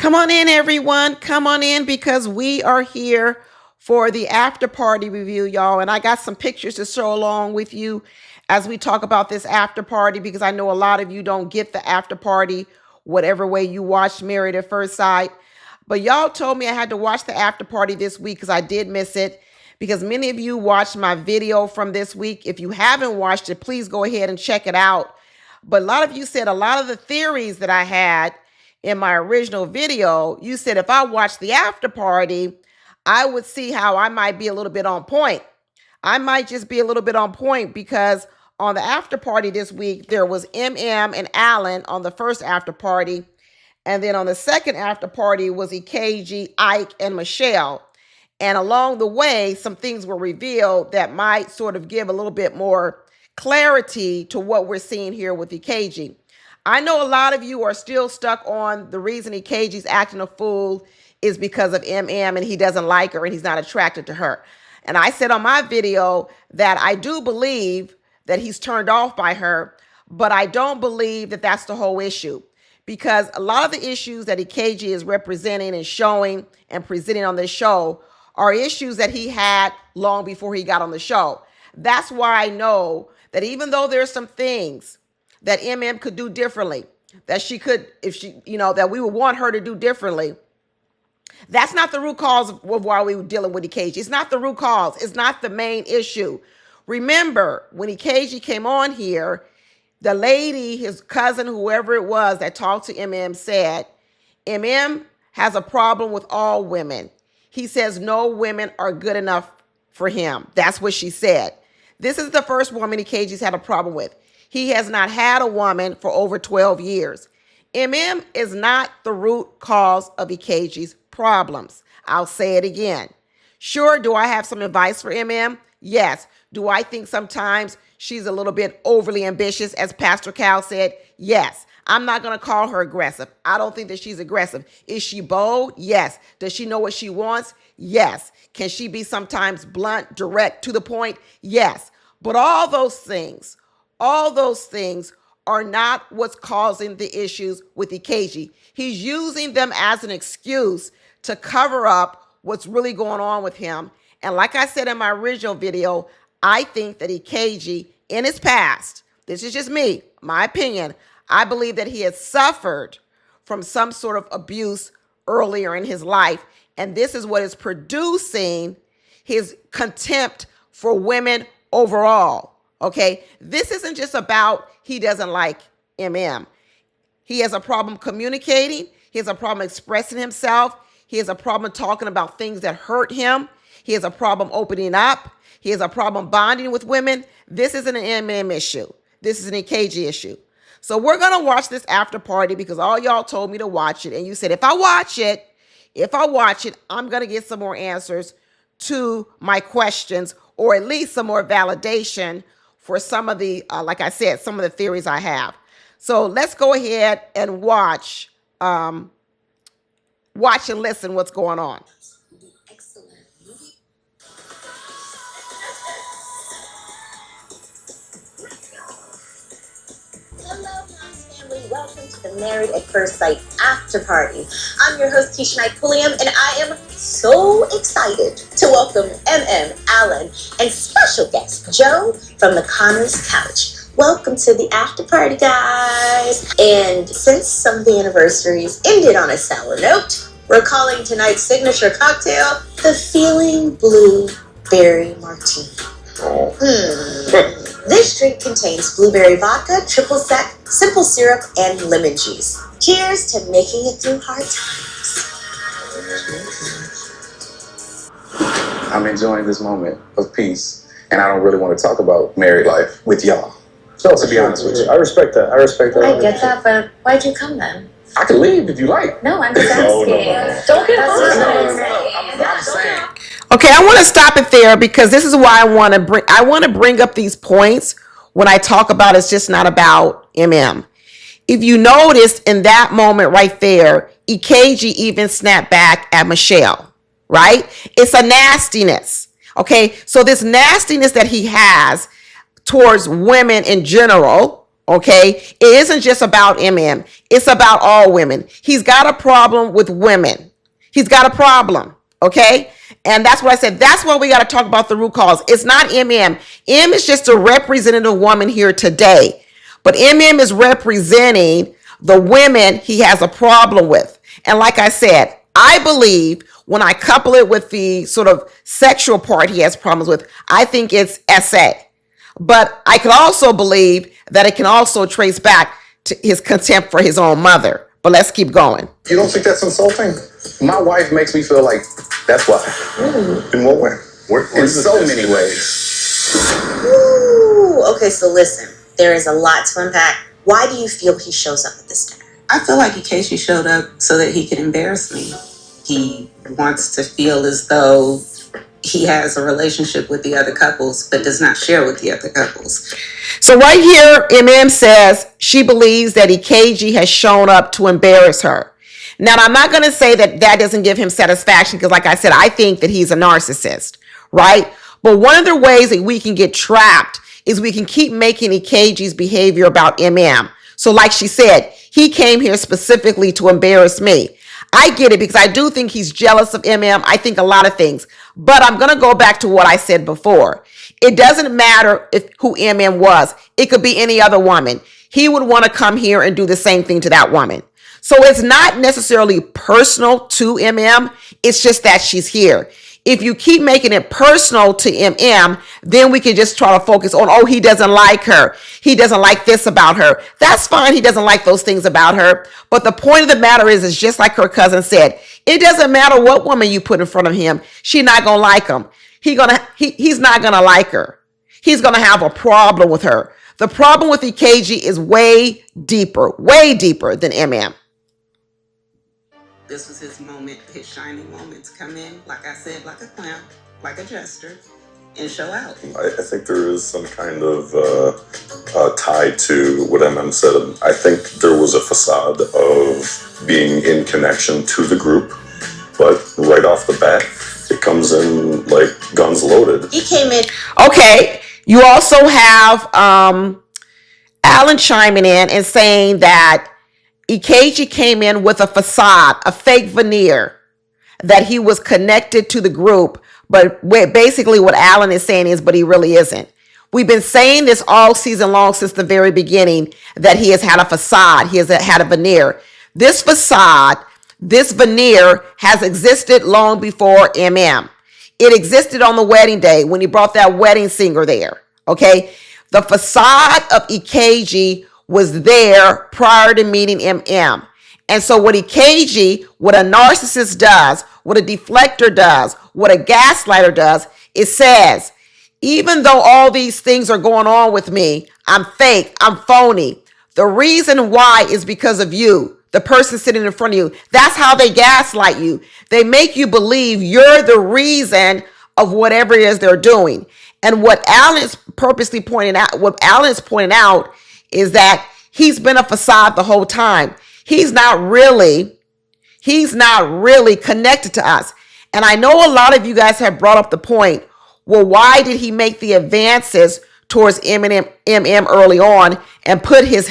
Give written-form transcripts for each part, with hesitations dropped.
Come on in, everyone. Come on in because we are here for the after party review, y'all. And I got some pictures to show along with you as we talk about this after party because I know a lot of you don't get the after party, whatever way you watched Married at First Sight. But y'all told me I had to watch the after party this week because I did miss it because many of you watched my video from this week. If you haven't watched it, please go ahead and check it out. But a lot of you said a lot of the theories that I had in my original video, you said if I watched the after party, I would see how I might be a little bit on point. I might just be a little bit on point because on the after party this week, there was MM and Alan on the first after party. And then on the second after party was EKG, Ike, and Michelle. And along the way, some things were revealed that might sort of give a little bit more clarity to what we're seeing here with EKG. I know a lot of you are still stuck on the reason EKG's acting a fool is because of MM and he doesn't like her and he's not attracted to her. And I said on my video that I do believe that he's turned off by her, but I don't believe that that's the whole issue because a lot of the issues that EKG is representing and showing and presenting on this show are issues that he had long before he got on the show. That's why I know that even though there's some things that MM could do differently, that she could, if she, that we would want her to do differently. That's not the root cause of why we were dealing with EKG. It's not the root cause. It's not the main issue. Remember, when EKG came on here, the lady, his cousin, whoever it was that talked to MM said, MM has a problem with all women. He says no women are good enough for him. That's what she said. This is the first woman EKG's had a problem with. He has not had a woman for over 12 years. MM is not the root cause of EKG's problems. I'll say it again. Sure, do I have some advice for MM? Yes. Do I think sometimes she's a little bit overly ambitious, as Pastor Cal said? Yes. I'm not going to call her aggressive. I don't think that she's aggressive. Is she bold? Yes. Does she know what she wants? Yes. Can she be sometimes blunt, direct, to the point? Yes. But all those things are not what's causing the issues with EKG. He's using them as an excuse to cover up what's really going on with him. And like I said in my original video, I think that EKG in his past, this is just me, my opinion, I believe that he has suffered from some sort of abuse earlier in his life. And this is what is producing his contempt for women overall. Okay, this isn't just about he doesn't like MM. He has a problem communicating. He has a problem expressing himself. He has a problem talking about things that hurt him. He has a problem opening up. He has a problem bonding with women. This isn't an MM issue. This is an EKG issue. So we're going to watch this after party because all y'all told me to watch it. And you said, if I watch it, I'm going to get some more answers to my questions or at least some more validation for some of the, like I said, some of the theories I have. So let's go ahead and watch and listen what's going on. Excellent movie. Hello, Moms family. Welcome to the Married at First Sight after party. I'm your host, Tisha Knight Pulliam, and I am so excited to welcome MM, Alan, and special guest Joe from the Connors Couch. Welcome to the after party, guys. And since some of the anniversaries ended on a sour note, we're calling tonight's signature cocktail the Feeling Blueberry Martini. This drink contains blueberry vodka, triple sec, simple syrup, and lemon juice. Cheers to making it through hard times. I'm enjoying this moment of peace, and I don't really want to talk about married life with y'all. No, to be honest with you. I respect that. I get that, but why'd you come then? I can leave if you like. No, I'm just asking. Don't get I'm saying. Okay, I want to stop it there because this is why I want to bring up these points when I talk about it's just not about MM. If you notice in that moment right there, EKG even snapped back at Michelle, right? It's a nastiness. Okay, so this nastiness that he has towards women in general, Okay, it isn't just about MM. It's about all women. He's got a problem with women. He's got a problem. Okay, and that's what I said. That's why we got to talk about the root cause. It's not MM. M is just a representative woman here today, but MM is representing the women he has a problem with. And like I said, I believe when I couple it with the sort of sexual part he has problems with, I think it's SA. But I could also believe that it can also trace back to his contempt for his own mother. But let's keep going. You don't think that's insulting? My wife makes me feel like that's why. In what way? In so many ways. Ooh, okay, so listen, there is a lot to unpack. Why do you feel he shows up at this dinner? I feel like Casey showed up so that he could embarrass me. He wants to feel as though he has a relationship with the other couples, but does not share with the other couples. So right here, MM says she believes that EKG has shown up to embarrass her. Now, I'm not going to say that that doesn't give him satisfaction because, like I said, I think that he's a narcissist, right? But one of the ways that we can get trapped is we can keep making EKG's behavior about MM. So like she said, he came here specifically to embarrass me. I get it because I do think he's jealous of MM. I think a lot of things. But I'm going to go back to what I said before. It doesn't matter who MM was. It could be any other woman. He would want to come here and do the same thing to that woman. So it's not necessarily personal to MM. It's just that she's here. If you keep making it personal to MM, then we can just try to focus on, oh, he doesn't like her. He doesn't like this about her. That's fine. He doesn't like those things about her. But the point of the matter is just like her cousin said, it doesn't matter what woman you put in front of him. She's not going to like him. He's not going to like her. He's going to have a problem with her. The problem with EKG is way deeper than MM. This was his moment, his shining moment to come in, like I said, like a clown, like a jester, and show out. I think there is some kind of tie to what MM said. I think there was a facade of being in connection to the group, but right off the bat, it comes in like guns loaded. He came in. Okay, you also have Alan chiming in and saying that EKG came in with a facade, a fake veneer, that he was connected to the group. But basically what Alan is saying is, but he really isn't. We've been saying this all season long since the very beginning, that he has had a facade. He has had a veneer. This facade, this veneer has existed long before MM. It existed on the wedding day when he brought that wedding singer there. Okay. The facade of EKG was there prior to meeting MM. And so what EKG, what a narcissist does, what a deflector does, what a gaslighter does, it says, even though all these things are going on with me, I'm fake, I'm phony. The reason why is because of you, the person sitting in front of you. That's how they gaslight you. They make you believe you're the reason of whatever it is they're doing. And what Alan is purposely pointing out, is that he's been a facade the whole time. He's not really connected to us. And I know a lot of you guys have brought up the point, well, why did he make the advances towards MM early on and put her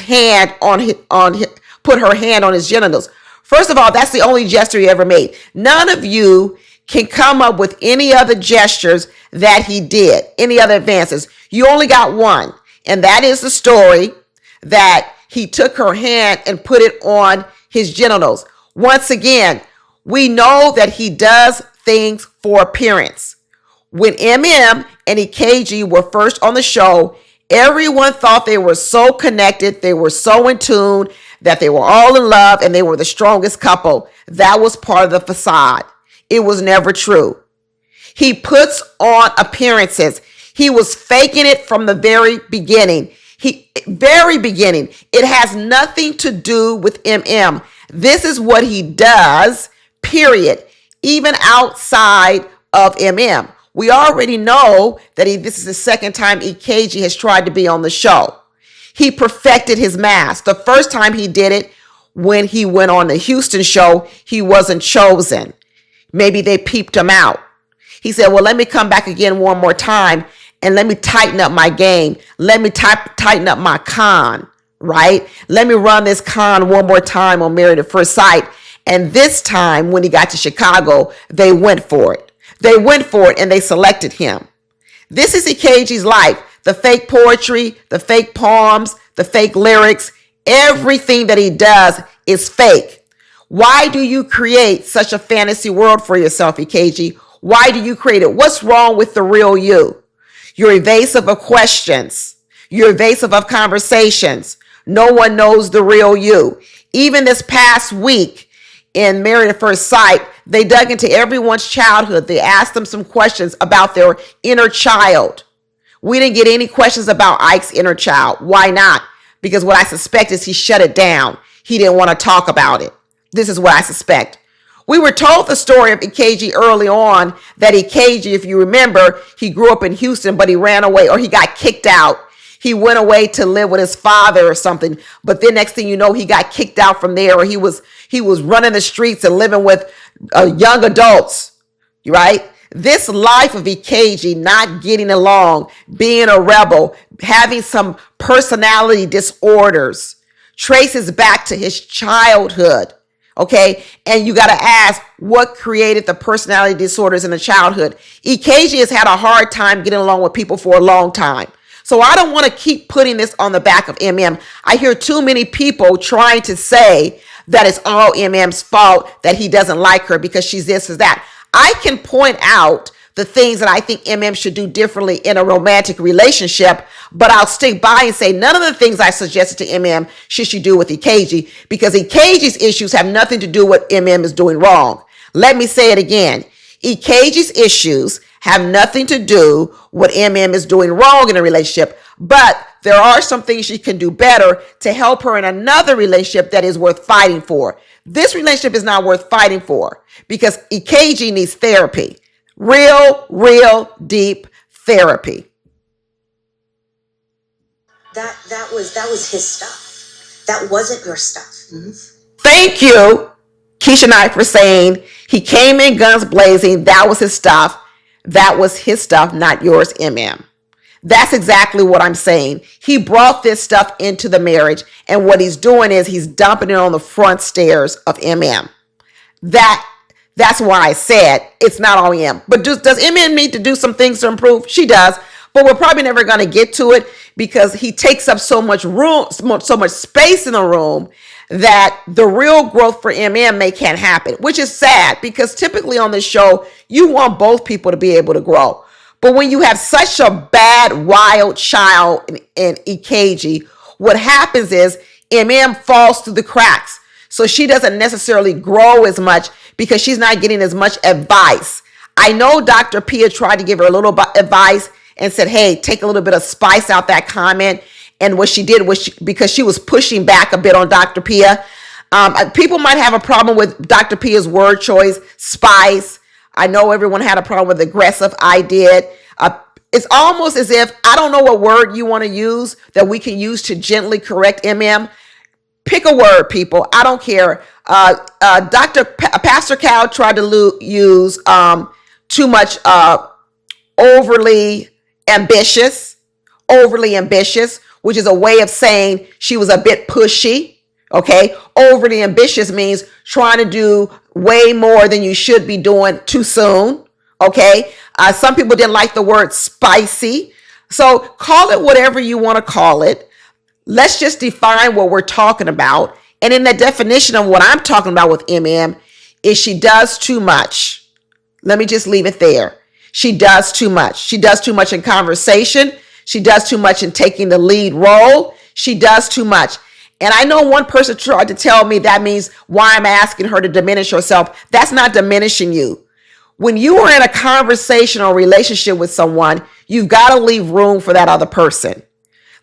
hand on his genitals? First of all, that's the only gesture he ever made. None of you can come up with any other gestures that he did, any other advances. You only got one, and that is the story that he took her hand and put it on his genitals. Once again, we know that he does things for appearance. When MM and EKG were first on the show, everyone thought they were so connected, they were so in tune, that they were all in love and they were the strongest couple. That was part of the facade. It was never true. He puts on appearances. He was faking it from the very beginning. It has nothing to do with MM. This is what he does, period. Even outside of MM. We already know that this is the second time EKG has tried to be on the show. He perfected his mask. The first time he did it, when he went on the Houston show, he wasn't chosen. Maybe they peeped him out. He said, well, let me come back again one more time and let me tighten up my game. Let me tighten up my con, right? Let me run this con one more time on Married at First Sight. And this time, when he got to Chicago, they went for it. They went for it and they selected him. This is EKG's life. The fake poetry, the fake poems, the fake lyrics, everything that he does is fake. Why do you create such a fantasy world for yourself, EKG? Why do you create it? What's wrong with the real you? You're evasive of questions. You're evasive of conversations. No one knows the real you. Even this past week in Married at First Sight, they dug into everyone's childhood. They asked them some questions about their inner child. We didn't get any questions about Ike's inner child. Why not? Because what I suspect is he shut it down. He didn't want to talk about it. This is what I suspect. We were told the story of EKG early on, that EKG, if you remember, he grew up in Houston, but he ran away, or he got kicked out. He went away to live with his father or something. But then next thing you know, he got kicked out from there, or he was running the streets and living with young adults, right? This life of EKG, not getting along, being a rebel, having some personality disorders, traces back to his childhood. Okay. And you got to ask, what created the personality disorders in the childhood? EKG has had a hard time getting along with people for a long time. So I don't want to keep putting this on the back of MM. I hear too many people trying to say that it's all MM's fault, that he doesn't like her because she's this or that. I can point out the things that I think MM should do differently in a romantic relationship, but I'll stick by and say none of the things I suggested to MM should she do with EKG, because EKG's issues have nothing to do with what MM is doing wrong. Let me say it again. EKG's issues have nothing to do with what MM is doing wrong in a relationship, but there are some things she can do better to help her in another relationship that is worth fighting for. This relationship is not worth fighting for because EKG needs therapy. Real deep therapy. That was his stuff. That wasn't your stuff. Mm-hmm. Thank you, Keisha Knight, for saying he came in guns blazing. That was his stuff. That was his stuff, not yours, MM. That's exactly what I'm saying. He brought this stuff into the marriage, and what he's doing is he's dumping it on the front stairs of MM. That's why I said it's not all MM. But does MM need to do some things to improve? She does, but we're probably never going to get to it because he takes up so much room, so much space in the room that the real growth for MM can't happen, which is sad because typically on this show, you want both people to be able to grow. But when you have such a bad, wild child in EKG, what happens is MM falls through the cracks. So she doesn't necessarily grow as much because she's not getting as much advice. I know Dr. Pia tried to give her a little advice and said, hey, take a little bit of spice out that comment. And what she did was because she was pushing back a bit on Dr. Pia. People might have a problem with Dr. Pia's word choice, spice. I know everyone had a problem with aggressive. I did. It's almost as if, I don't know what word you want to use that we can use to gently correct MM. Pick a word, people. I don't care. Pastor Cal tried to use too much overly ambitious, which is a way of saying she was a bit pushy. Okay. Overly ambitious means trying to do way more than you should be doing too soon. Okay. Some people didn't like the word spicy. So call it whatever you want to call it. Let's just define what we're talking about. And in the definition of what I'm talking about with MM is she does too much. Let me just leave it there. She does too much. She does too much in conversation. She does too much in taking the lead role. She does too much. And I know one person tried to tell me that means why I'm asking her to diminish herself. That's not diminishing you. When you are in a conversation or relationship with someone, you've got to leave room for that other person.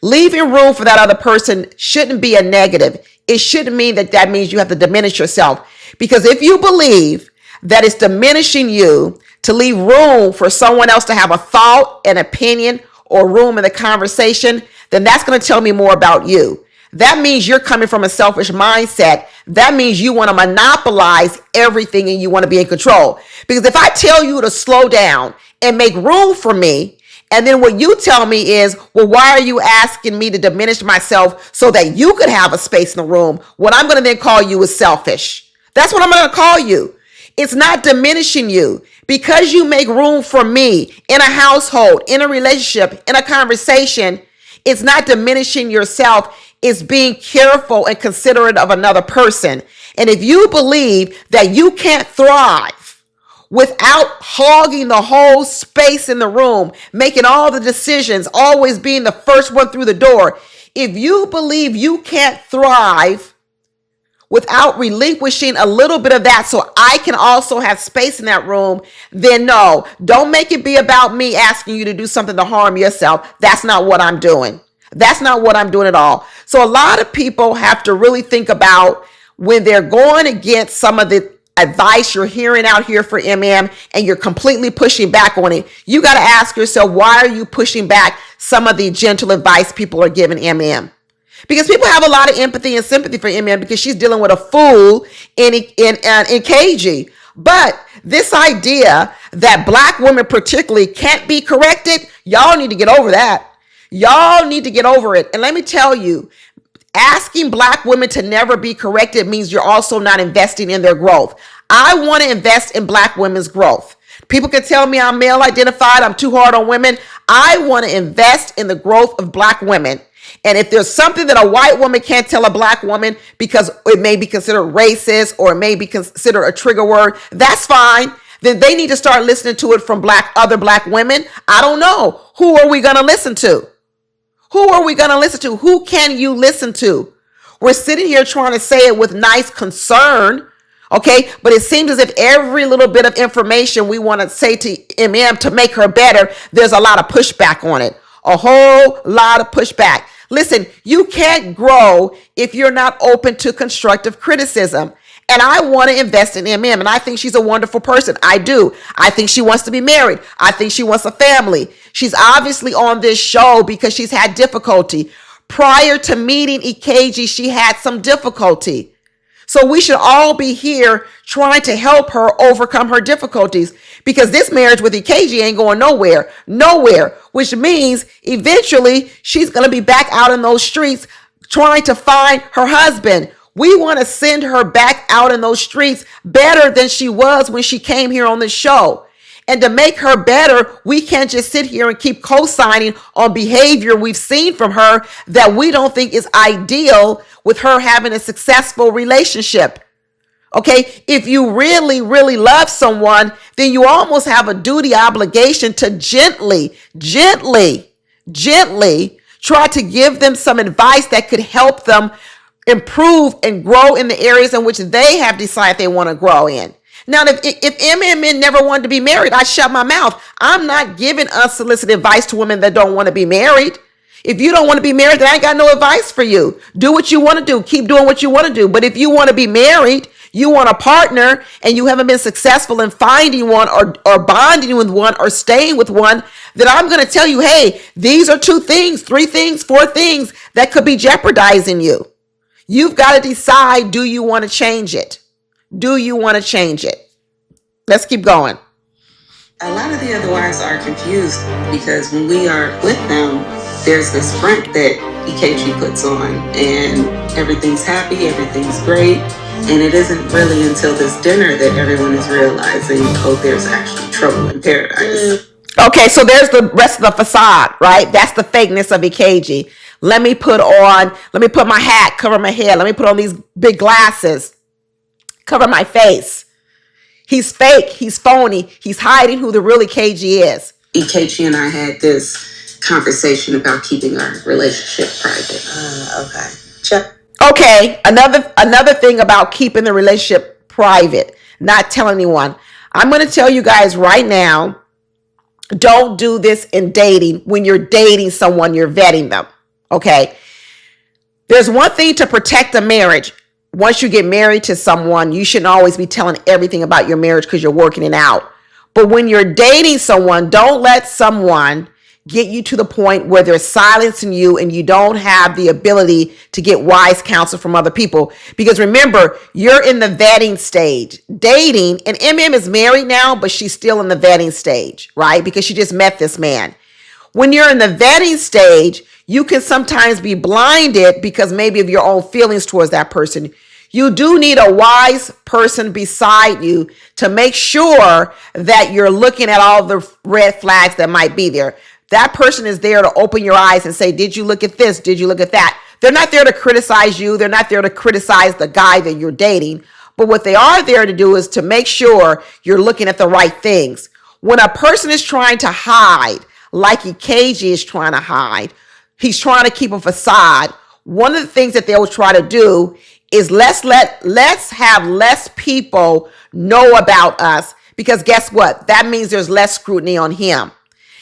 Leaving room for that other person shouldn't be a negative. It shouldn't mean that means you have to diminish yourself. Because if you believe that it's diminishing you to leave room for someone else to have a thought, an opinion, or room in the conversation, then that's going to tell me more about you. That means you're coming from a selfish mindset. That means you want to monopolize everything and you want to be in control. Because if I tell you to slow down and make room for me, And then what you tell me is, well, why are you asking me to diminish myself so that you could have a space in the room? What I'm going to then call you is selfish. That's what I'm going to call you. It's not diminishing you. Because you make room for me in a household, in a relationship, in a conversation, it's not diminishing yourself. It's being careful and considerate of another person. And if you believe that you can't thrive without hogging the whole space in the room, making all the decisions, always being the first one through the door, if you believe you can't thrive without relinquishing a little bit of that so I can also have space in that room, then no, don't make it be about me asking you to do something to harm yourself. That's not what I'm doing. That's not what I'm doing at all. So a lot of people have to really think about when they're going against some of the advice you're hearing out here for MM and you're completely pushing back on it. You got to ask yourself, why are you pushing back some of the gentle advice people are giving MM? Because people have a lot of empathy and sympathy for MM because she's dealing with a fool in KG. But this idea that black women particularly can't be corrected, y'all need to get over that. Y'all need to get over it. And let me tell you, asking black women to never be corrected means you're also not investing in their growth. I want to invest in black women's growth. People can tell me I'm male identified, I'm too hard on women. I want to invest in the growth of black women. And if there's something that a white woman can't tell a black woman because it may be considered racist or it may be considered a trigger word, that's fine. Then they need to start listening to it from other black women. I don't know. Who are we going to listen to? Who are we going to listen to? Who can you listen to? We're sitting here trying to say it with nice concern, okay? But it seems as if every little bit of information we want to say to MM to make her better, there's a lot of pushback on it. A whole lot of pushback. Listen, you can't grow if you're not open to constructive criticism. And I want to invest in MM. And I think she's a wonderful person. I do. I think she wants to be married. I think she wants a family. She's obviously on this show because she's had difficulty. Prior to meeting EKG, she had some difficulty. So we should all be here trying to help her overcome her difficulties because this marriage with EKG ain't going nowhere, which means eventually she's going to be back out in those streets trying to find her husband. We want to send her back out in those streets better than she was when she came here on the show. And to make her better, we can't just sit here and keep co-signing on behavior we've seen from her that we don't think is ideal with her having a successful relationship. Okay, if you really, really love someone, then you almost have a duty obligation to gently try to give them some advice that could help them improve and grow in the areas in which they have decided they want to grow in. Now, if MMN never wanted to be married, I shut my mouth. I'm not giving unsolicited advice to women that don't want to be married. If you don't want to be married, then I ain't got no advice for you. Do what you want to do. Keep doing what you want to do. But if you want to be married, you want a partner, and you haven't been successful in finding one or bonding with one or staying with one, then I'm going to tell you, hey, these are 2 things, 3 things, 4 things that could be jeopardizing you. You've got to decide, do you want to change it? Do you want to change it? Let's keep going. A lot of the other wives are confused because when we are with them, there's this front that EKG puts on and everything's happy, everything's great. And it isn't really until this dinner that everyone is realizing, oh, there's actually trouble in paradise. Okay, so there's the rest of the facade, right? That's the fakeness of EKG. Let me put my hat, cover my head. Let me put on these big glasses, cover my face. He's fake. He's phony. He's hiding who the real EKG is. EKG and I had this conversation about keeping our relationship private. Okay. Check. Okay, another thing about keeping the relationship private, not telling anyone. I'm going to tell you guys right now, don't do this in dating. When you're dating someone, you're vetting them. Okay. There's one thing to protect a marriage. Once you get married to someone, you shouldn't always be telling everything about your marriage because you're working it out. But when you're dating someone, don't let someone get you to the point where they're silencing you and you don't have the ability to get wise counsel from other people. Because remember, you're in the vetting stage. Dating, and MM is married now, but she's still in the vetting stage, right? Because she just met this man. When you're in the vetting stage, you can sometimes be blinded because maybe of your own feelings towards that person. You do need a wise person beside you to make sure that you're looking at all the red flags that might be there. That person is there to open your eyes and say, did you look at this? Did you look at that? They're not there to criticize you. They're not there to criticize the guy that you're dating. But what they are there to do is to make sure you're looking at the right things. When a person is trying to hide, like EKG is trying to hide, he's trying to keep a facade. One of the things that they will try to do is let's have less people know about us, because guess what? That means there's less scrutiny on him.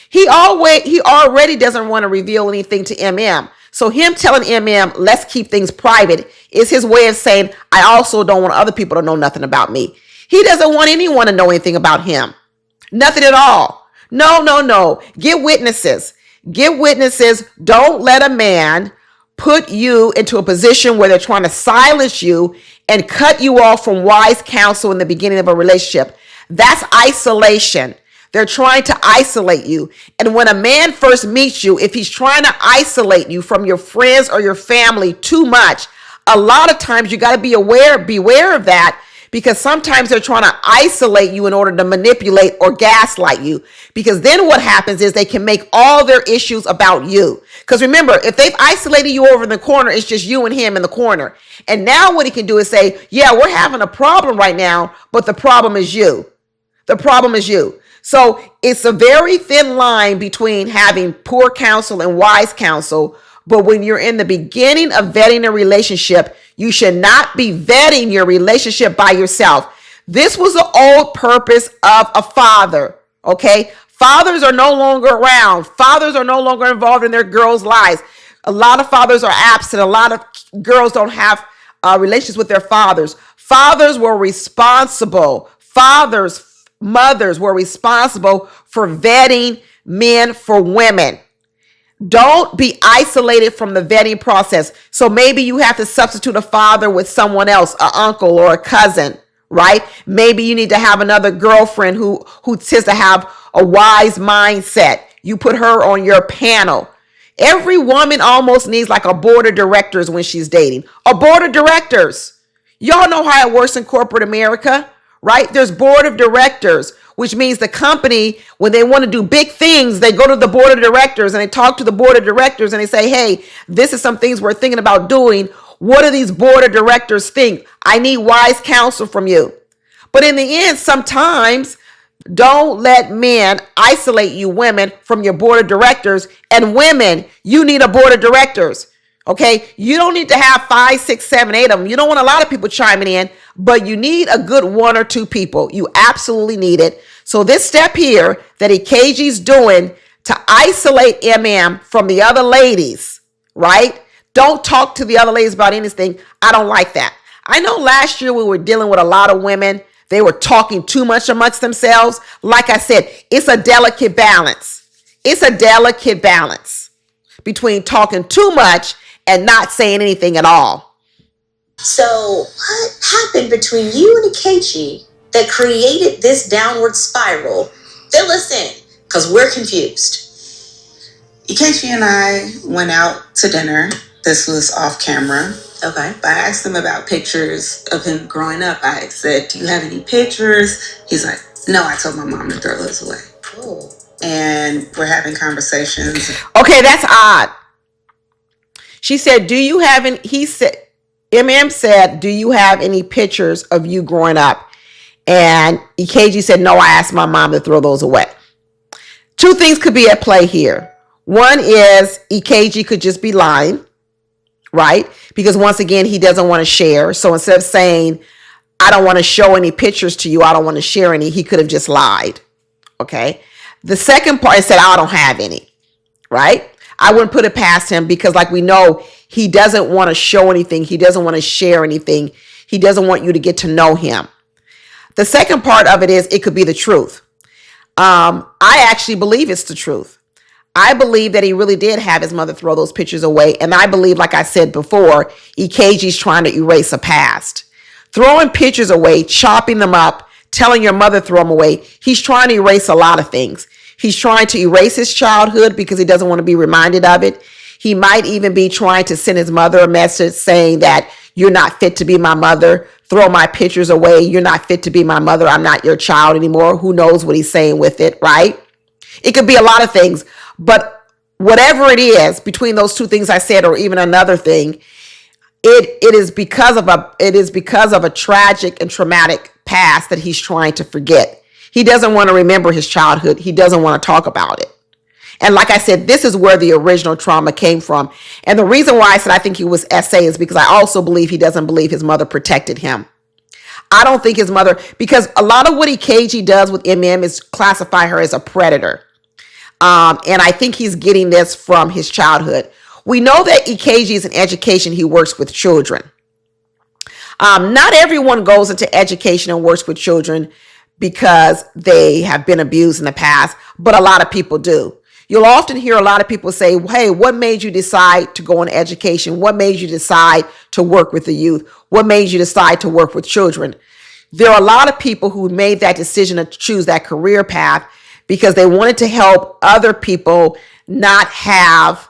He already doesn't want to reveal anything to MM. So him telling MM, let's keep things private, is his way of saying, I also don't want other people to know nothing about me. He doesn't want anyone to know anything about him. Nothing at all. No. Get witnesses. Get witnesses. Don't let a man put you into a position where they're trying to silence you and cut you off from wise counsel in the beginning of a relationship. That's isolation. They're trying to isolate you. And when a man first meets you, if he's trying to isolate you from your friends or your family too much, a lot of times you got to beware of that, because sometimes they're trying to isolate you in order to manipulate or gaslight you. Because then what happens is they can make all their issues about you. Because remember, if they've isolated you over in the corner, it's just you and him in the corner. And now what he can do is say, yeah, we're having a problem right now, but the problem is you. The problem is you. So it's a very thin line between having poor counsel and wise counsel. But when you're in the beginning of vetting a relationship, you should not be vetting your relationship by yourself. This was the old purpose of a father, okay? Fathers are no longer around. Fathers are no longer involved in their girls' lives. A lot of fathers are absent. A lot of girls don't have relations with their fathers. Fathers were responsible. Mothers were responsible for vetting men for women. Don't be isolated from the vetting process. So maybe you have to substitute a father with someone else, an uncle or a cousin, right? Maybe you need to have another girlfriend who tends to have a wise mindset. You put her on your panel. Every woman almost needs like a board of directors when she's dating. A board of directors. Y'all know how it works in corporate America, right? There's board of directors, which means the company, when they want to do big things, they go to the board of directors and they talk to the board of directors and they say, hey, this is some things we're thinking about doing. What do these board of directors think? I need wise counsel from you. But in the end, sometimes don't let men isolate you women from your board of directors. And women, you need a board of directors. Okay, you don't need to have 5, 6, 7, 8 of them. You don't want a lot of people chiming in, but you need a good 1 or 2 people. You absolutely need it. So this step here that EKG's doing to isolate MM from the other ladies, right? Don't talk to the other ladies about anything. I don't like that. I know last year we were dealing with a lot of women. They were talking too much amongst themselves. Like I said, it's a delicate balance. It's a delicate balance between talking too much and not saying anything at all. So what happened between you and Akechi that created this downward spiral? Fill us in, because we're confused. Ikechi and I went out to dinner. This was off camera. Okay. I asked him about pictures of him growing up. I said, do you have any pictures? He's like, no, I told my mom to throw those away. Oh. And we're having conversations. Okay, that's odd. She said, do you have any, he said, MM said, do you have any pictures of you growing up? And EKG said, no, I asked my mom to throw those away. 2 things could be at play here. One is EKG could just be lying, right? Because once again, he doesn't want to share. So instead of saying, I don't want to show any pictures to you, I don't want to share any, he could have just lied, okay? The second part said, I don't have any, right? I wouldn't put it past him, because like we know, he doesn't want to show anything. He doesn't want to share anything. He doesn't want you to get to know him. The second part of it is it could be the truth. I actually believe it's the truth. I believe that he really did have his mother throw those pictures away. And I believe, like I said before, EKG's trying to erase a past. Throwing pictures away, chopping them up, telling your mother throw them away. He's trying to erase a lot of things. He's trying to erase his childhood because he doesn't want to be reminded of it. He might even be trying to send his mother a message saying that you're not fit to be my mother. Throw my pictures away. You're not fit to be my mother. I'm not your child anymore. Who knows what he's saying with it, right? It could be a lot of things, but whatever it is between those two things I said, or even another thing, it is because of a tragic and traumatic past that he's trying to forget. He doesn't want to remember his childhood. He doesn't want to talk about it. And like I said, this is where the original trauma came from. And the reason why I said I think he was SA is because I also believe he doesn't believe his mother protected him. I don't think his mother, because a lot of what EKG does with MM is classify her as a predator. And I think he's getting this from his childhood. We know that EKG is in education. He works with children. Not everyone goes into education and works with children because they have been abused in the past, but a lot of people do. You'll often hear a lot of people say, hey, what made you decide to go into education? What made you decide to work with the youth? What made you decide to work with children? There are a lot of people who made that decision to choose that career path because they wanted to help other people not have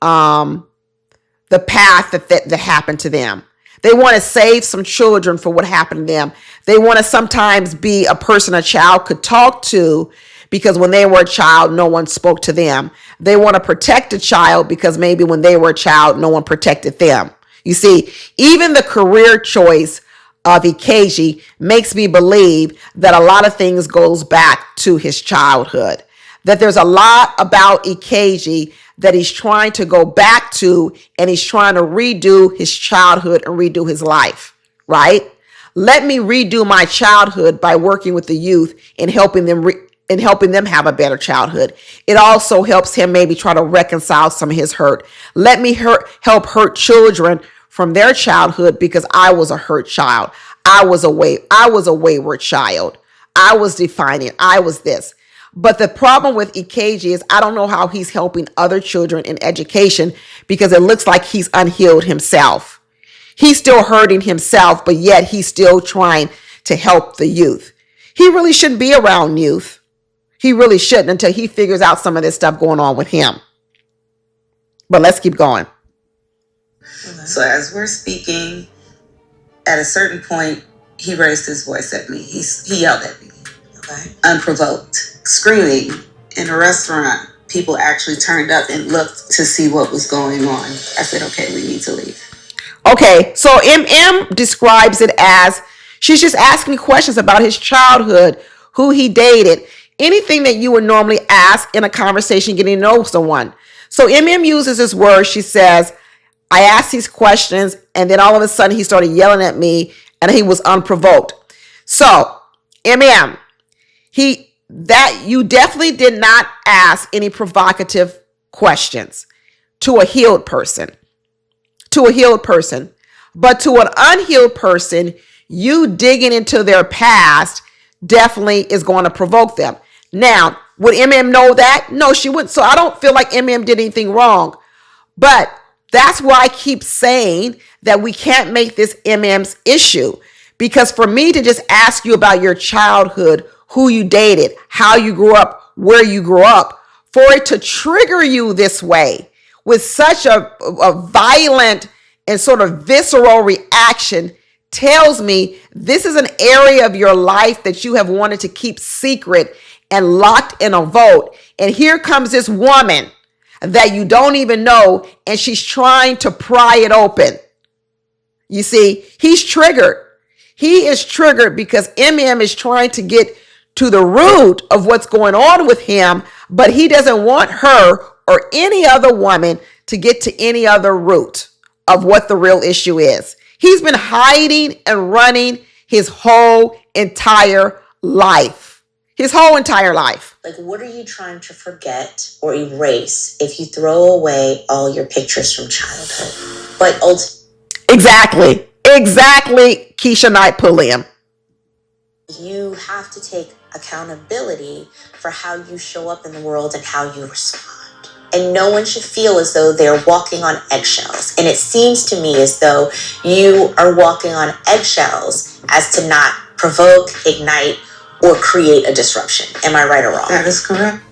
the path that happened to them. They want to save some children for what happened to them. They want to sometimes be a person a child could talk to because when they were a child, no one spoke to them. They want to protect a child because maybe when they were a child, no one protected them. You see, even the career choice of EKG makes me believe that a lot of things goes back to his childhood. That there's a lot about EKG that he's trying to go back to, and he's trying to redo his childhood and redo his life, right? Let me redo my childhood by working with the youth and helping them have a better childhood. It also helps him maybe try to reconcile some of his hurt. Let me help hurt children from their childhood because I was a hurt child. I was a wayward child. I was defiant. I was this. But the problem with EKG is I don't know how he's helping other children in education because it looks like he's unhealed himself. He's still hurting himself, but yet he's still trying to help the youth. He really shouldn't be around youth. He really shouldn't until he figures out some of this stuff going on with him. But let's keep going. So as we're speaking, at a certain point, he raised his voice at me. He yelled at me, unprovoked, screaming in a restaurant. People actually turned up and looked to see what was going on. I said, okay, we need to leave. Okay, so MM describes it as she's just asking questions about his childhood, who he dated, anything that you would normally ask in a conversation getting to know someone. So MM uses this word. She says, I asked these questions, and then all of a sudden he started yelling at me, and he was unprovoked. So, MM, you definitely did not ask any provocative questions to a healed person. But to an unhealed person, you digging into their past definitely is going to provoke them. Now, would MM know that? No, she wouldn't. So I don't feel like MM did anything wrong. But that's why I keep saying that we can't make this MM's issue. Because for me to just ask you about your childhood, who you dated, how you grew up, where you grew up, for it to trigger you this way with such a violent and sort of visceral reaction tells me this is an area of your life that you have wanted to keep secret and locked in a vault. And here comes this woman that you don't even know, and she's trying to pry it open. You see, he's triggered. He is triggered because MM is trying to get to the root of what's going on with him, but he doesn't want her or any other woman to get to any other root of what the real issue is. He's been hiding and running his whole entire life. Like, what are you trying to forget or erase if you throw away all your pictures from childhood? But Exactly, Keisha Knight Pulliam. You have to take accountability for how you show up in the world and how you respond. And no one should feel as though they're walking on eggshells. And it seems to me as though you are walking on eggshells as to not provoke, ignite, or create a disruption. Am I right or wrong? That is correct.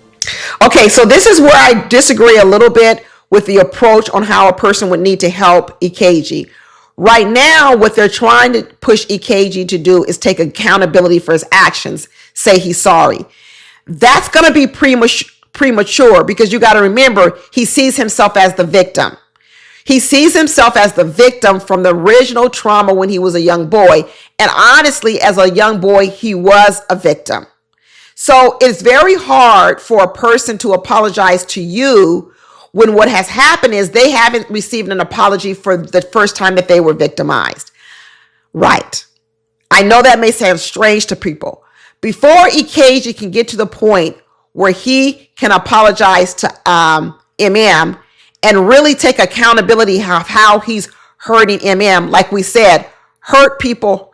Okay, so this is where I disagree a little bit with the approach on how a person would need to help EKG. Right now, what they're trying to push EKG to do is take accountability for his actions, say he's sorry. That's going to be premature because you got to remember, he sees himself as the victim. He sees himself as the victim from the original trauma when he was a young boy. And honestly, as a young boy, he was a victim. So it's very hard for a person to apologize to you when what has happened is they haven't received an apology for the first time that they were victimized. Right. I know that may sound strange to people. Before EKG can get to the point where he can apologize to MM and really take accountability of how he's hurting MM, like we said, hurt people,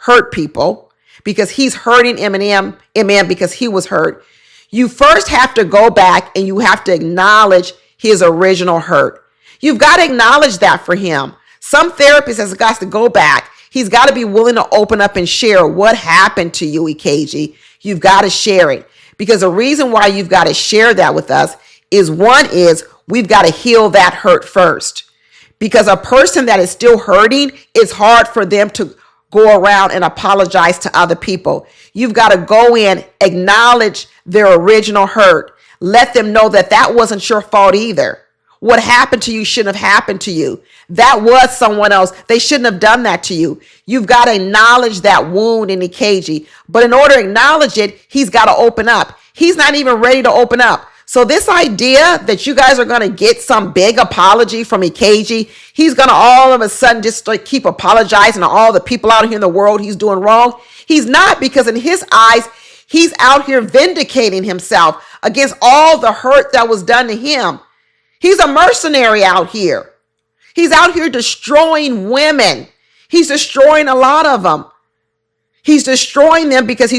because he's hurting MM because he was hurt. You first have to go back and you have to acknowledge his original hurt. You've got to acknowledge that for him. Some therapist has got to go back. He's got to be willing to open up and share what happened to you, EKG. You've got to share it. Because the reason why you've got to share that with us is we've got to heal that hurt first. Because a person that is still hurting, it's hard for them to go around and apologize to other people. You've got to go in, acknowledge their original hurt. Let them know that that wasn't your fault either. What happened to you shouldn't have happened to you. That was someone else. They shouldn't have done that to you. You've got to acknowledge that wound in EKG. But in order to acknowledge it, he's got to open up. He's not even ready to open up. So this idea that you guys are going to get some big apology from EKG, he's going to all of a sudden just keep apologizing to all the people out here in the world he's doing wrong. He's not, because in his eyes, he's out here vindicating himself against all the hurt that was done to him. He's a mercenary out here. He's out here destroying women. He's destroying a lot of them. He's destroying them because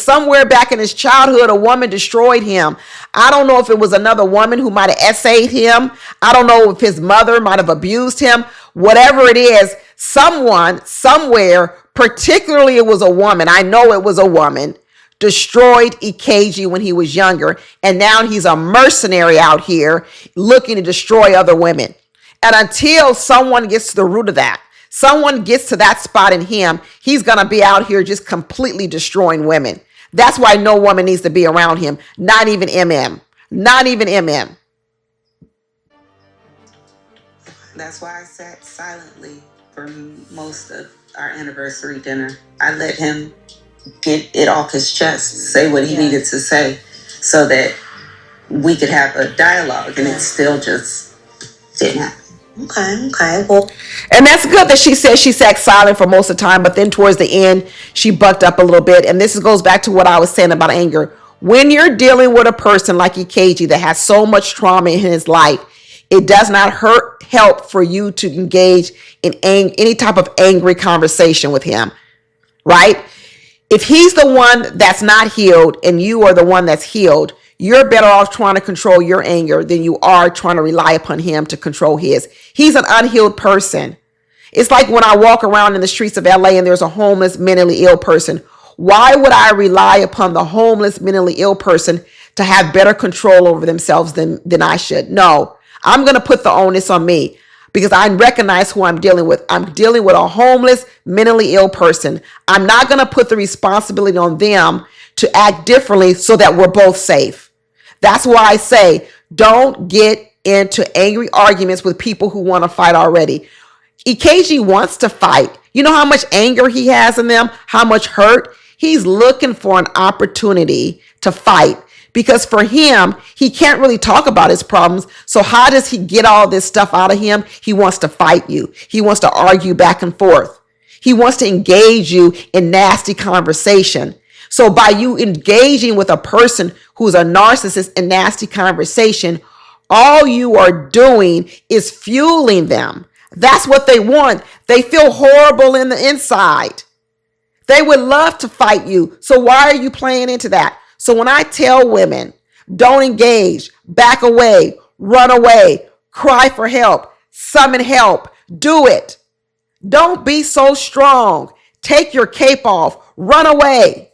somewhere back in his childhood, a woman destroyed him. I don't know if it was another woman who might have essayed him. I don't know if his mother might have abused him. Whatever it is, someone, somewhere, particularly it was a woman, I know it was a woman, destroyed EKG when he was younger. And now he's a mercenary out here looking to destroy other women. And until someone gets to the root of that, someone gets to that spot in him, he's going to be out here just completely destroying women. That's why no woman needs to be around him. Not even MM. Not even MM. That's why I sat silently for most of our anniversary dinner. I let him get it off his chest, say what he needed to say, so that we could have a dialogue, and it still just didn't happen. Okay. Well, and that's good that she said she sat silent for most of the time, but then towards the end, she bucked up a little bit. And this goes back to what I was saying about anger. When you're dealing with a person like EKG that has so much trauma in his life, it does not help for you to engage in any type of angry conversation with him, right? If he's the one that's not healed and you are the one that's healed, you're better off trying to control your anger than you are trying to rely upon him to control his. He's an unhealed person. It's like when I walk around in the streets of LA and there's a homeless, mentally ill person. Why would I rely upon the homeless, mentally ill person to have better control over themselves than I should? No, I'm going to put the onus on me because I recognize who I'm dealing with. I'm dealing with a homeless, mentally ill person. I'm not going to put the responsibility on them to act differently so that we're both safe. That's why I say, don't get into angry arguments with people who want to fight already. EKG wants to fight. You know how much anger he has in them, how much hurt? He's looking for an opportunity to fight because for him, he can't really talk about his problems. So how does he get all this stuff out of him? He wants to fight you. He wants to argue back and forth. He wants to engage you in nasty conversation. So by you engaging with a person who's a narcissist in nasty conversation, all you are doing is fueling them. That's what they want. They feel horrible in the inside. They would love to fight you. So why are you playing into that? So when I tell women, don't engage, back away, run away, cry for help, summon help, do it. Don't be so strong. Take your cape off, run away.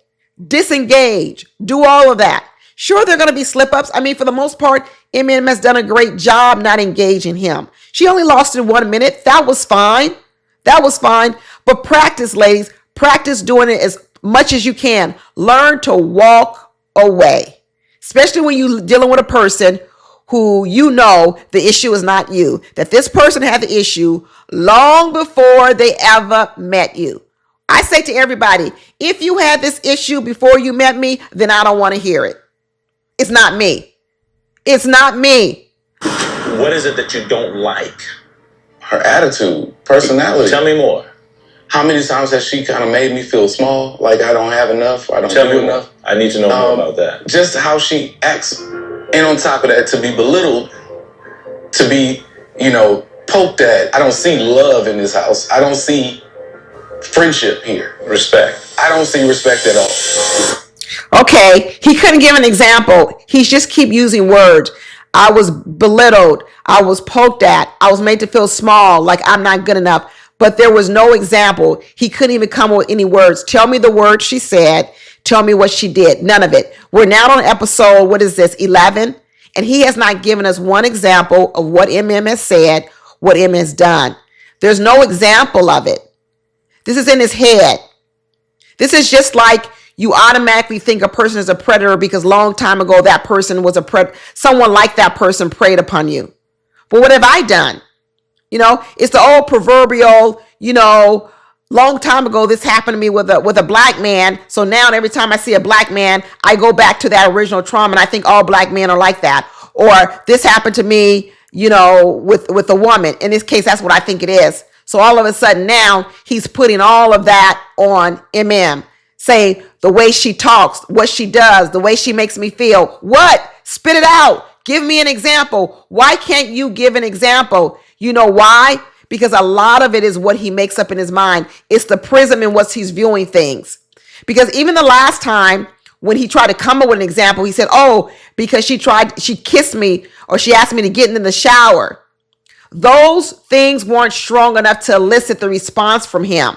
Disengage, do all of that. Sure, there are going to be slip ups. I mean, for the most part, MM has done a great job not engaging him. She only lost in 1 minute. That was fine. That was fine. But practice, ladies, practice doing it as much as you can. Learn to walk away, especially when you're dealing with a person who you know the issue is not you, that this person had the issue long before they ever met you. I say to everybody, if you had this issue before you met me, then I don't want to hear it. It's not me. It's not me. What is it that you don't like? Her attitude, personality. Tell me more. How many times has she kind of made me feel small, like I don't have enough, I don't Tell do me more. enough? I need to know more about that. Just how she acts, and on top of that, to be belittled, to be, poked at. I don't see love in this house. I don't see friendship here. Respect. I don't see respect at all. Okay, he couldn't give an example. He's just keep using words. I was belittled. I was poked at. I was made to feel small, like I'm not good enough. But there was no example. He couldn't even come up with any words. Tell me the words she said. Tell me what she did. None of it. We're now on episode, 11? And he has not given us one example of what MM has said, what MM has done. There's no example of it. This is in his head. This is just like you automatically think a person is a predator because long time ago that person was a predator. Someone like that person preyed upon you. But what have I done? It's the old proverbial, long time ago this happened to me with a black man. So now every time I see a black man, I go back to that original trauma and I think all black men are like that. Or this happened to me, with a woman. In this case, that's what I think it is. So all of a sudden now he's putting all of that on MM, saying the way she talks, what she does, the way she makes me feel. What? Spit it out. Give me an example. Why can't you give an example? You know why? Because a lot of it is what he makes up in his mind. It's the prism in what he's viewing things. Because even the last time when he tried to come up with an example, he said, because she kissed me or she asked me to get in the shower. Those things weren't strong enough to elicit the response from him.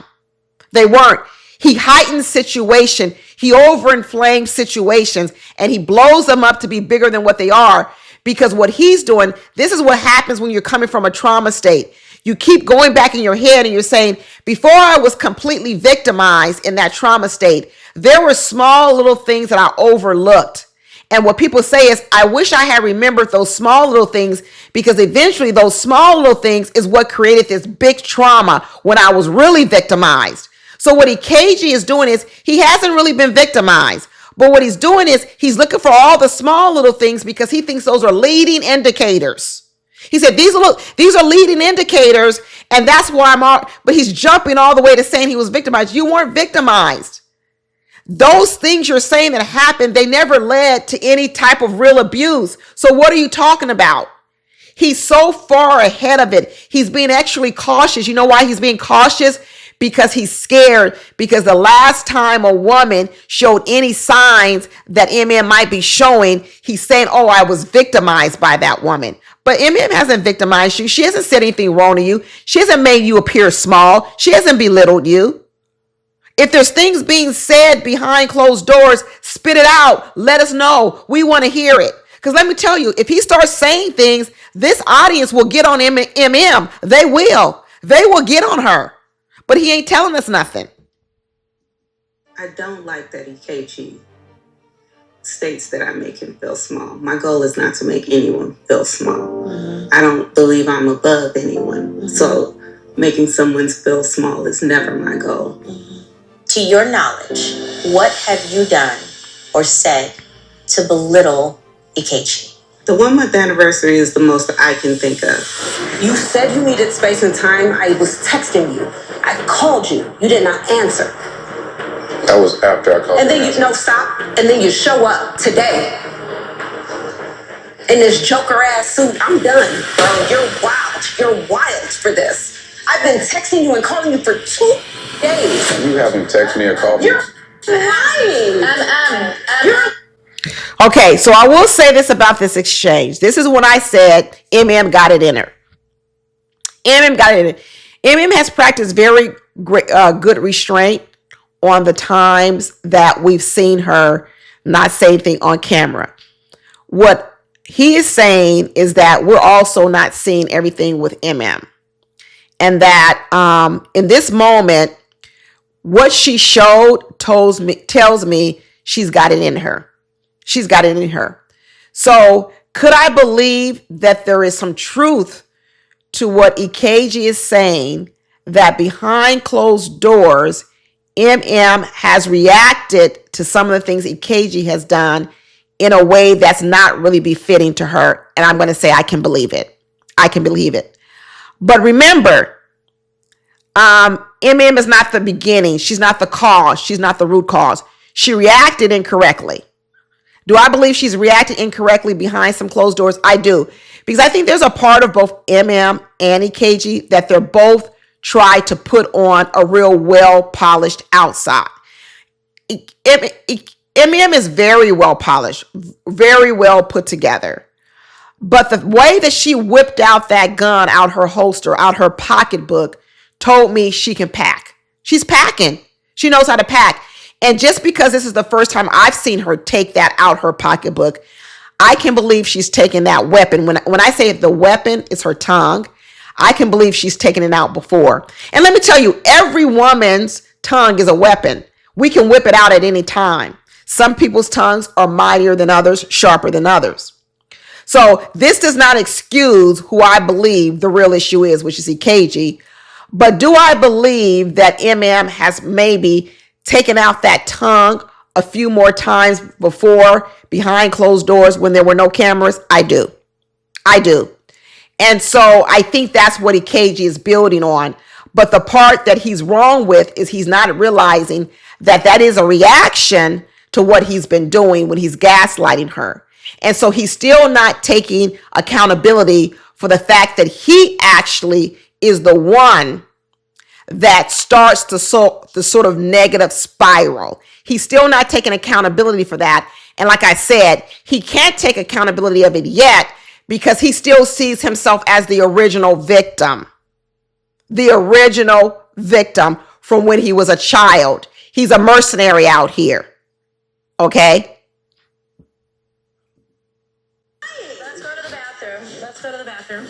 They weren't. He heightens situation. He overinflames situations and he blows them up to be bigger than what they are. Because what he's doing, this is what happens when you're coming from a trauma state. You keep going back in your head and you're saying, before I was completely victimized in that trauma state, there were small little things that I overlooked. And what people say is, I wish I had remembered those small little things because eventually those small little things is what created this big trauma when I was really victimized. So what EKG is doing is he hasn't really been victimized. But what he's doing is he's looking for all the small little things because he thinks those are leading indicators. He said, these are leading indicators, and that's why but he's jumping all the way to saying he was victimized. You weren't victimized. Those things you're saying that happened, they never led to any type of real abuse. So what are you talking about? He's so far ahead of it. He's being actually cautious. You know why he's being cautious? Because he's scared, because the last time a woman showed any signs that MM might be showing, he's saying, I was victimized by that woman. But MM hasn't victimized you. She hasn't said anything wrong to you. She hasn't made you appear small. She hasn't belittled you. If there's things being said behind closed doors, spit it out. Let us know. We want to hear it. Because let me tell you, if he starts saying things, this audience will get on MM. They will. They will get on her. But he ain't telling us nothing. I don't like that EKG states that I make him feel small. My goal is not to make anyone feel small. Mm-hmm. I don't believe I'm above anyone. Mm-hmm. So making someone feel small is never my goal. Mm-hmm. To your knowledge, what have you done or said to belittle EKG? The 1 month anniversary is the most I can think of. You said you needed space and time. I was texting you. I called you. You did not answer. That was after I called. And then stop. And then you show up today in this Joker ass suit. I'm done, bro. You're wild. You're wild for this. I've been texting you and calling you for 2 days. You haven't texted me or called me. You're lying. Okay, so I will say this about this exchange. This is when I said MM got it in her. MM got it in her. MM has practiced very great, good restraint on the times that we've seen her not say anything on camera. What he is saying is that we're also not seeing everything with MM. And that in this moment, what she showed tells me she's got it in her. She's got it in her. So could I believe that there is some truth to what EKG is saying, that behind closed doors, MM has reacted to some of the things EKG has done in a way that's not really befitting to her? And I'm going to say I can believe it. I can believe it. But remember, MM is not the beginning. She's not the cause. She's not the root cause. She reacted incorrectly. Do I believe she's reacted incorrectly behind some closed doors? I do. Because I think there's a part of both MM and EKG that they're both try to put on a real well-polished outside. MM is very well polished, very well put together. But the way that she whipped out that gun out her holster, out her pocketbook, told me she can pack. She's packing. She knows how to pack. And just because this is the first time I've seen her take that out her pocketbook, I can believe she's taken that weapon. When I say the weapon is her tongue, I can believe she's taken it out before. And let me tell you, every woman's tongue is a weapon. We can whip it out at any time. Some people's tongues are mightier than others, sharper than others. So this does not excuse who I believe the real issue is, which is EKG. But do I believe that MM has maybe taken out that tongue a few more times before, behind closed doors when there were no cameras? I do. I do. And so I think that's what EKG is building on. But the part that he's wrong with is he's not realizing that that is a reaction to what he's been doing when he's gaslighting her. And so he's still not taking accountability for the fact that he actually is the one that starts the sort of negative spiral. He's still not taking accountability for that. And like I said, he can't take accountability of it yet because he still sees himself as the original victim. The original victim from when he was a child. He's a mercenary out here. Okay? Let's go to the bathroom. Let's go to the bathroom.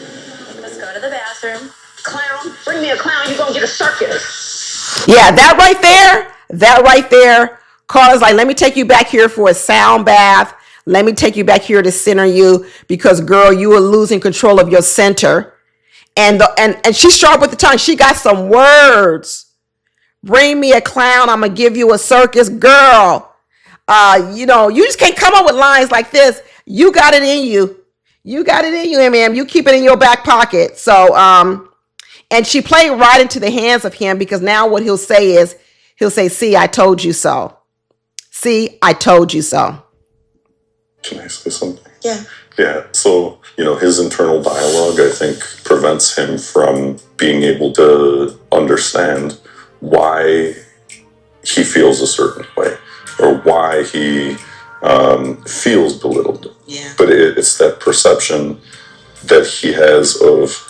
Let's go to the bathroom. Clown, bring me a clown. You're going to get a circus. Yeah, that right there, Carla's like, let me take you back here for a sound bath. Let me take you back here to center you because, girl, you are losing control of your center. And she's sharp with the tongue. She got some words. Bring me a clown. I'm going to give you a circus. Girl, you just can't come up with lines like this. You got it in you. You got it in you, MM. You keep it in your back pocket. So, and she played right into the hands of him because now what he'll say is, see, I told you so. See, I told you so. Can I say something? Yeah. Yeah, so, his internal dialogue, I think, prevents him from being able to understand why he feels a certain way or why he feels belittled. Yeah. But it's that perception that he has of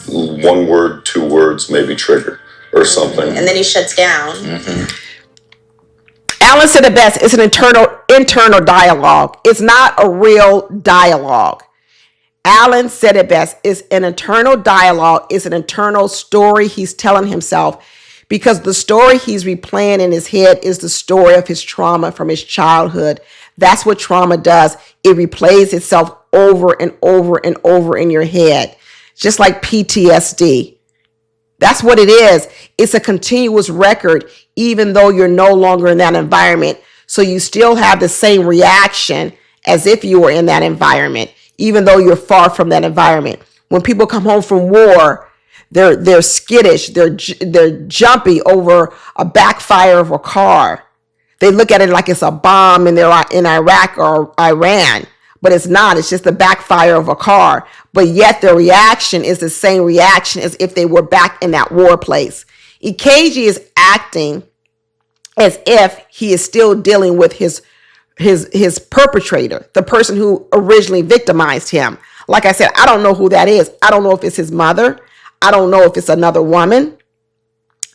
one word, 2 words, maybe trigger or something. And then he shuts down. Mm-hmm. Alan said it best. It's an internal dialogue. It's not a real dialogue. Alan said it best. It's an internal dialogue. It's an internal story he's telling himself because the story he's replaying in his head is the story of his trauma from his childhood. That's what trauma does. It replays itself over and over and over in your head, just like PTSD. That's what it is. It's a continuous record, even though you're no longer in that environment. So you still have the same reaction as if you were in that environment, even though you're far from that environment. When people come home from war, they're skittish, they're jumpy over a backfire of a car. They look at it like it's a bomb and they're in Iraq or Iran, but it's not. It's just the backfire of a car. But yet their reaction is the same reaction as if they were back in that war place. EKG is acting as if he is still dealing with his perpetrator, the person who originally victimized him. Like I said, I don't know who that is. I don't know if it's his mother. I don't know if it's another woman.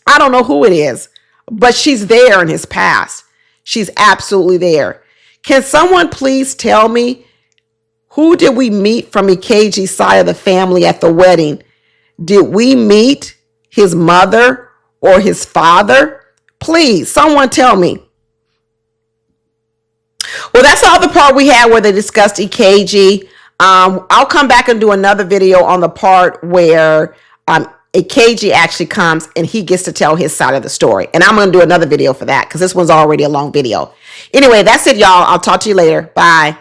I don't know who it is, but she's there in his past. She's absolutely there. Can someone please tell me, who did we meet from Ikeji's side of the family at the wedding? Did we meet his mother or his father? Please, someone tell me. Well, that's all the part we had where they discussed EKG. I'll come back and do another video on the part where EKG actually comes and he gets to tell his side of the story. And I'm going to do another video for that because this one's already a long video. Anyway, that's it, y'all. I'll talk to you later. Bye.